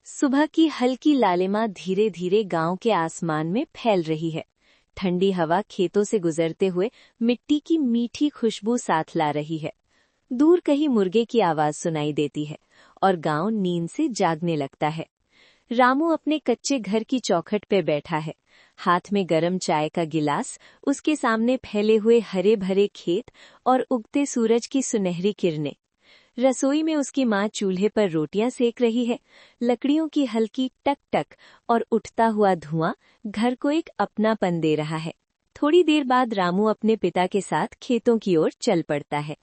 सुबह की हल्की लालिमा धीरे धीरे गांव के आसमान में फैल रही है। ठंडी हवा खेतों से गुजरते हुए मिट्टी की मीठी खुशबू साथ ला रही है। दूर कहीं मुर्गे की आवाज सुनाई देती है और गांव नींद से जागने लगता है। रामू अपने कच्चे घर की चौखट पे बैठा है, हाथ में गरम चाय का गिलास, उसके सामने फैले हुए हरे भरे खेत और उगते सूरज की सुनहरी किरणें। रसोई में उसकी माँ चूल्हे पर रोटियां सेक रही है। लकड़ियों की हल्की टक टक और उठता हुआ धुआं घर को एक अपनापन दे रहा है। थोड़ी देर बाद रामू अपने पिता के साथ खेतों की ओर चल पड़ता है।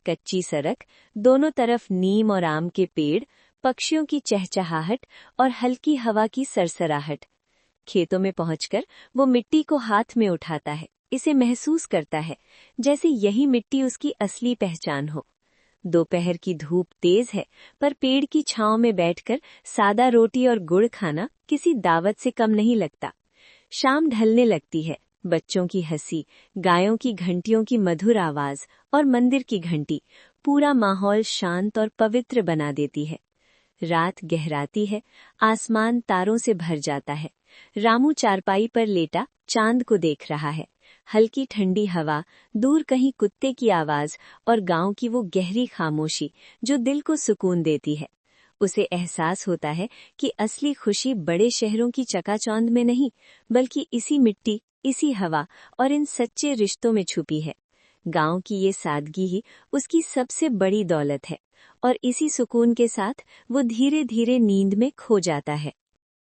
कच्ची सड़क, दोनों तरफ नीम और आम के पेड़, पक्षियों की चहचहाहट और हल्की हवा की सरसराहट। खेतों में पहुंचकर वो मिट्टी को हाथ में उठाता है, इसे महसूस करता है जैसे यही मिट्टी उसकी असली पहचान हो। दोपहर की धूप तेज है, पर पेड़ की छांव में बैठकर सादा रोटी और गुड़ खाना किसी दावत से कम नहीं लगता। शाम ढलने लगती है। बच्चों की हंसी, गायों की घंटियों की मधुर आवाज और मंदिर की घंटी पूरा माहौल शांत और पवित्र बना देती है। रात गहराती है, आसमान तारों से भर जाता है। रामू चारपाई पर लेटा चांद को देख रहा है। हल्की ठंडी हवा, दूर कहीं कुत्ते की आवाज और गांव की वो गहरी खामोशी जो दिल को सुकून देती है। उसे एहसास होता है कि असली खुशी बड़े शहरों की चकाचौंध में नहीं, बल्कि इसी मिट्टी, इसी हवा और इन सच्चे रिश्तों में छुपी है। गांव की ये सादगी ही उसकी सबसे बड़ी दौलत है और इसी सुकून के साथ वो धीरे धीरे नींद में खो जाता है।